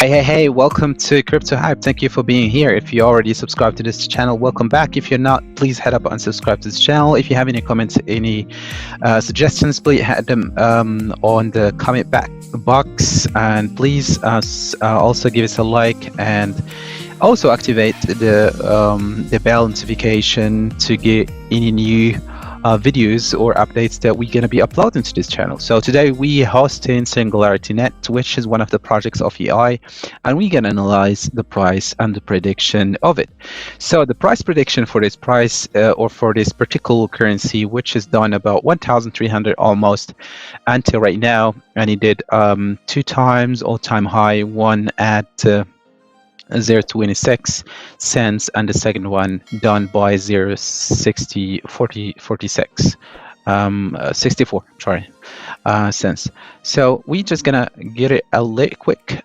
Hey, welcome to Crypto Hype. Thank you for being here. If you already subscribed to this channel, welcome back. If you're not, please head up and subscribe to this channel. If you have any comments, any suggestions, please add them on the comment back box. And please also give us a like and also activate the bell notification to get any new videos or updates that we're going to be uploading to this channel. So today we hosting SingularityNet, which is one of the projects of EI, and we're going to analyze the price and the prediction of it. So the price prediction for this price or for this particular currency, which is done about 1,300 almost until right now, and it did 2 times all-time high, one at 0.26 cents and the second one done by 64 cents. So we're just gonna get it a little quick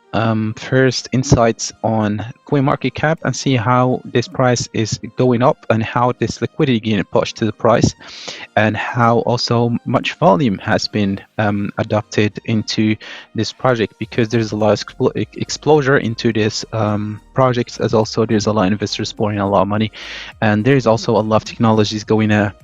first insights on CoinMarketCap and see how this price is going up and how this liquidity getting pushed to the price and how also much volume has been adopted into this project, because there's a lot of exposure into this project, as also there's a lot of investors pouring a lot of money, and there's also a lot of technologies coming out.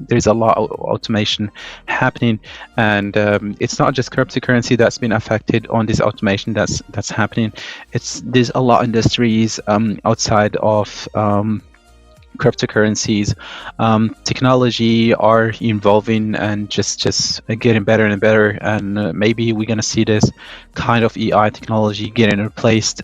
There's a lot of automation happening, and it's not just cryptocurrency that's been affected on this automation that's happening. There's a lot of industries outside of cryptocurrencies. Technology are evolving and just getting better and better, and maybe we're gonna see this kind of EI technology getting replaced.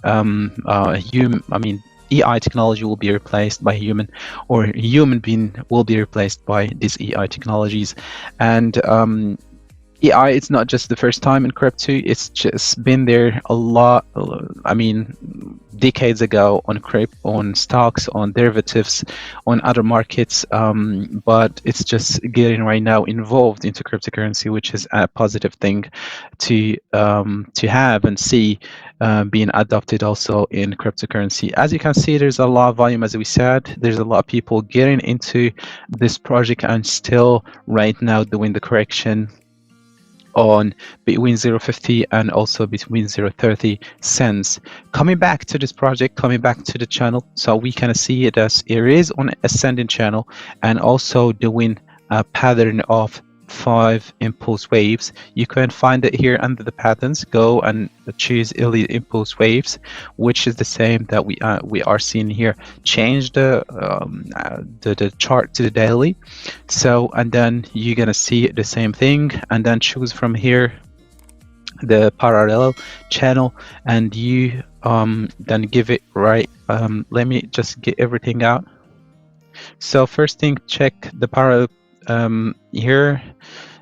EI technology will be replaced by human, or human being will be replaced by these EI technologies. And EI, it's not just the first time in crypto, it's just been there a lot, decades ago on stocks, on derivatives, on other markets, but it's just getting right now involved into cryptocurrency, which is a positive thing to have and see being adopted also in cryptocurrency. As you can see, there's a lot of volume, as we said. There's a lot of people getting into this project and still right now doing the correction on between 0.50 and also between 0.30 cents. Coming back to this project, coming back to the channel, so we can see it as it is on ascending channel and also doing a pattern of 5 impulse waves. You can find it here under the patterns. Go and choose elite impulse waves, which is the same that we are seeing here. Change the chart to the daily. So, and then you're gonna see the same thing, and then choose from here the parallel channel, and you then give it right. Let me just get everything out. So first thing, check the parallel here,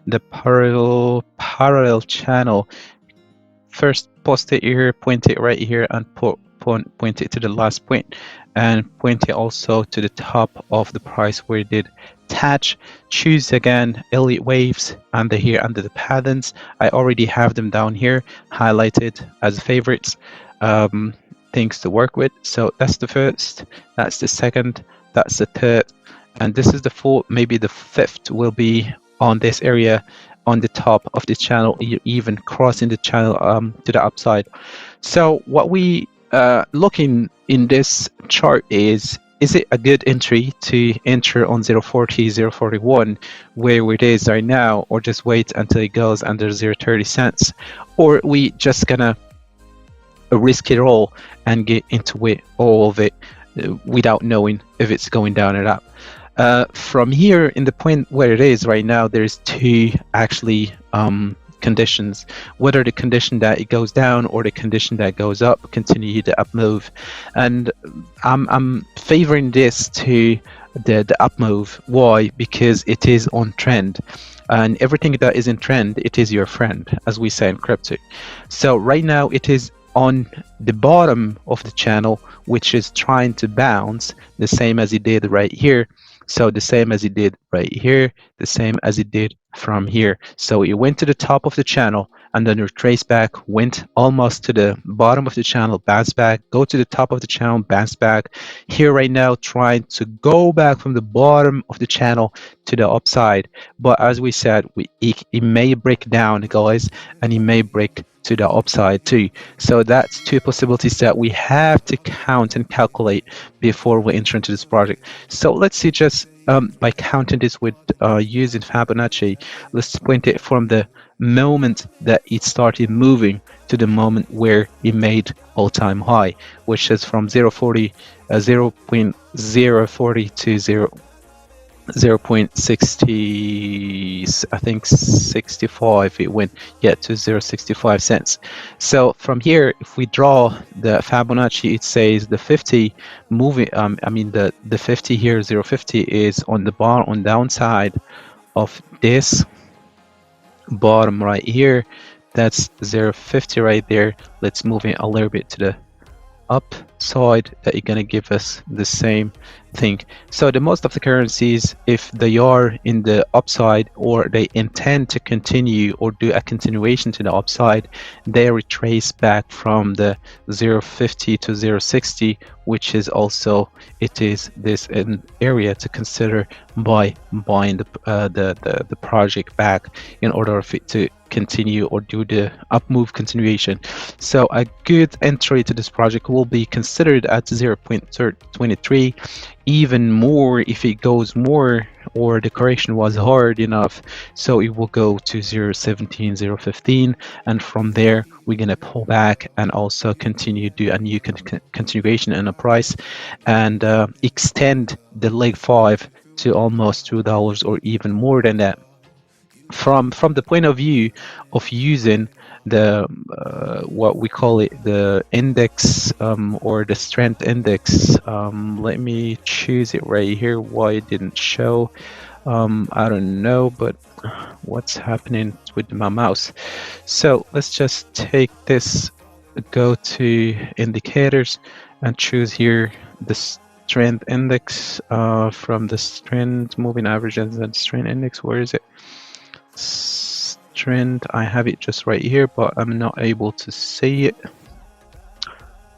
the parallel channel. First post it here, point it right here, and point it to the last point, and point it also to the top of the price where it did touch. Choose again elite waves under here under the patterns. I already have them down here highlighted as favorites, things to work with. So that's the first, that's the second, that's the third, and this is the fourth. Maybe the fifth will be on this area on the top of the channel, even crossing the channel to the upside. So what we looking in this chart is it a good entry to enter on 0.40, 0.41 where it is right now, or just wait until it goes under 0.30 cents, or we just gonna risk it all and get into it, all of it, without knowing if it's going down or up? From here, in the point where it is right now, there's two actually conditions: whether the condition that it goes down or the condition that goes up, continue the up move. And I'm favoring this to the up move. Why? Because it is on trend, and everything that is in trend, it is your friend, as we say in crypto. So right now it is on the bottom of the channel, which is trying to bounce the same as it did right here. So the same as it did right here, the same as it did from here. So it went to the top of the channel and then retrace back, went almost to the bottom of the channel, bounce back, go to the top of the channel, bounce back. Here right now, trying to go back from the bottom of the channel to the upside. But as we said, it may break down, guys, and it may break to the upside too. So that's two possibilities that we have to count and calculate before we enter into this project. So let's see, just by counting this with using Fibonacci, let's point it from the moment that it started moving to the moment where it made all-time high, which is from 0.040 to 0.60, I think 65, it went, yeah, to 0.65 cents. So from here, if we draw the Fibonacci, it says the 50 moving, I mean the 50 here, 0.50 is on the bar on downside of this bottom right here. That's 0.50 right there. Let's move it a little bit to the upside, that you're going to give us the same thing. So the most of the currencies, if they are in the upside or they intend to continue or do a continuation to the upside, they retrace back from the 0.50 to 0.60, which is also, it is this an area to consider by buying the project back in order for it to continue or do the up move continuation. So a good entry to this project will be considered at 0.23, even more if it goes more or the correction was hard enough. So it will go to 0.17, 0.15, and from there we're going to pull back and also continue do a new continuation in a price and extend the leg 5 to almost $2 or even more than that. From the point of view of using the what we call it, the index or the strength index, let me choose it right here. Why it didn't show, I don't know, but what's happening with my mouse. So let's just take this, go to indicators and choose here the strength index from the strength moving averages and strength index. Where is it? Strength, I have it just right here, but I'm not able to see it.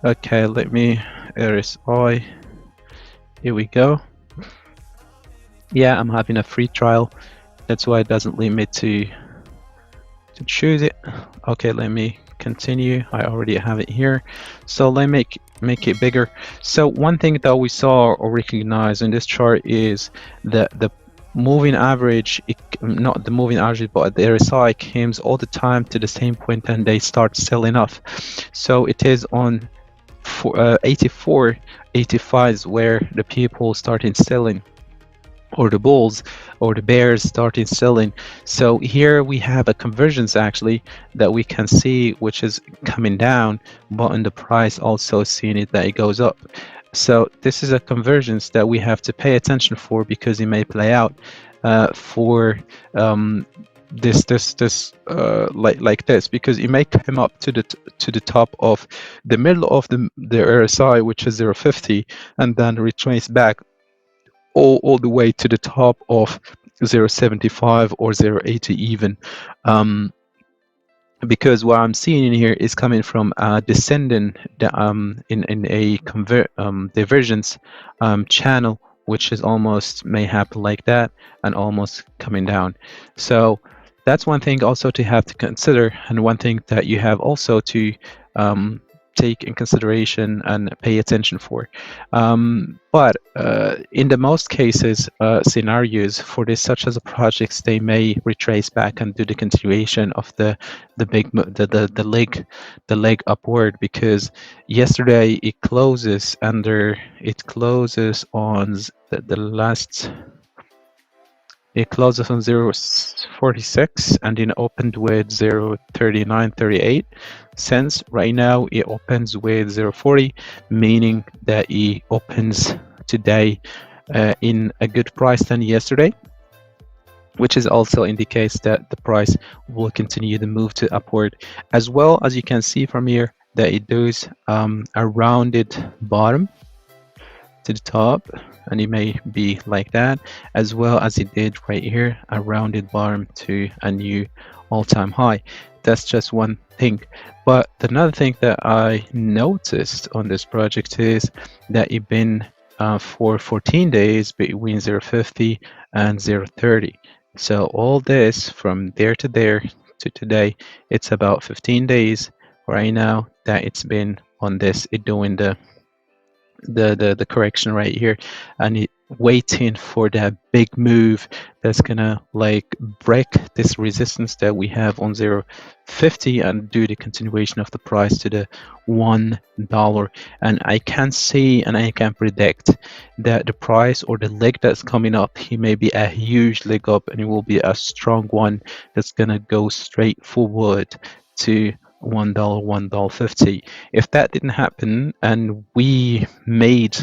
Okay, let me RSI, here we go. Yeah, I'm having a free trial, that's why it doesn't limit to choose it. Okay, let me continue. I already have it here, so let me make it bigger. So one thing that we saw or recognize in this chart is that the moving average, not the moving average, but the RSI comes all the time to the same point and they start selling off. So it is on 84, 85 where the people started selling, or the bulls or the bears started selling. So here we have a convergence actually that we can see, which is coming down, but in the price also seeing it that it goes up. So this is a convergence that we have to pay attention for, because it may play out for this like this, because it may come up to the top of the middle of the RSI, which is 0.50, and then retrace back all the way to the top of 0.75 or 0.80 even. Because what I'm seeing in here is coming from descending in a divergence channel, which is almost may happen like that and almost coming down. So that's one thing also to have to consider, and one thing that you have also to take in consideration and pay attention for. But in the most cases, scenarios for this, such as projects, they may retrace back and do the continuation of the leg upward, because yesterday it closes under, it closes on the last. It closes on 0.46 and then opened with 0.3938 cents. Right now it opens with 0.40, meaning that it opens today in a good price than yesterday, which is also indicates that the price will continue to move to upward. As well as you can see from here that it does a rounded bottom to the top, and it may be like that, as well as it did right here, a rounded bottom to a new all-time high. That's just one thing. But another thing that I noticed on this project is that it been for 14 days between 0.50 and 0.30. So all this from there to there to today, it's about 15 days right now that it's been on this, it doing the correction right here, and it waiting for that big move that's gonna like break this resistance that we have on 0.50 and do the continuation of the price to the $1. And I can see and I can predict that the price or the leg that's coming up, it may be a huge leg up, and it will be a strong one that's gonna go straight forward to $1, $1.50. If that didn't happen and we made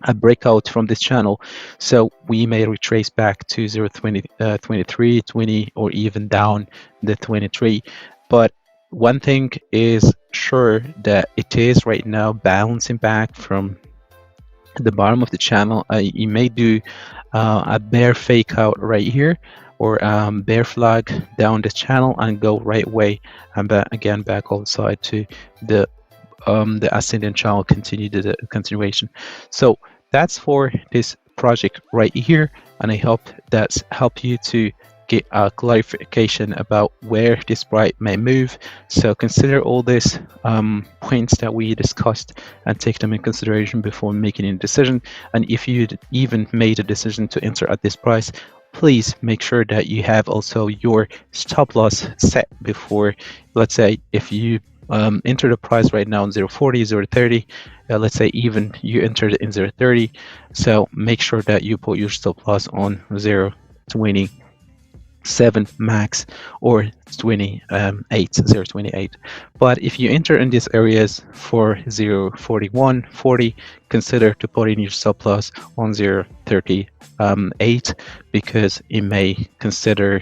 a breakout from this channel, so we may retrace back to 0.20, 23, 20, or even down the 23. But one thing is sure, that it is right now bouncing back from the bottom of the channel. You may do a bear fake out right here, or bear flag down the channel and go right way and again back outside to the ascending channel, continue the continuation. So that's for this project right here, and I hope that's help you to get a clarification about where this price may move. So consider all these points that we discussed and take them in consideration before making a decision. And if you even made a decision to enter at this price, please make sure that you have also your stop loss set before. Let's say if you enter the price right now in 0.40, 0.30, let's say even you entered it in 0.30, so make sure that you put your stop loss on 0.27 max or 0.28. But if you enter in these areas for 0.41, 40, consider to put in your stop loss on 0.38, because it may consider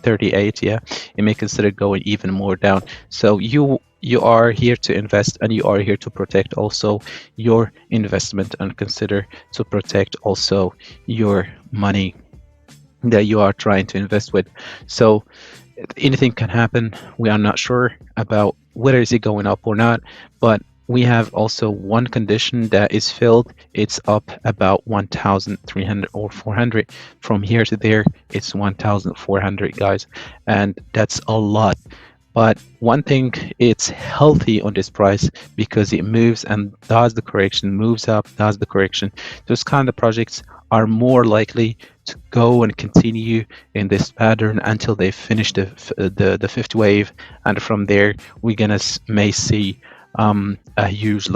38, yeah, it may consider going even more down. So you are here to invest, and you are here to protect also your investment, and consider to protect also your money that you are trying to invest with. So anything can happen. We are not sure about whether is it going up or not, but we have also one condition that is filled. It's up about 1,300 or 400 from here to there. It's 1,400, guys, and that's a lot. But one thing, it's healthy on this price because it moves and does the correction, moves up, does the correction. Those kind of projects are more likely to go and continue in this pattern until they finish the fifth wave, and from there we're gonna may see a huge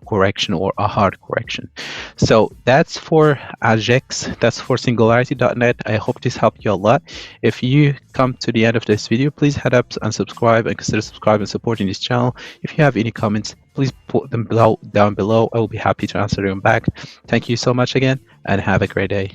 correction or a hard correction. So that's for AGIX, that's for SingularityNet. I hope this helped you a lot. If you come to the end of this video, please head up and subscribe, and consider subscribing and supporting this channel. If you have any comments, please put them down below. I will be happy to answer them back. Thank you so much again, and have a great day.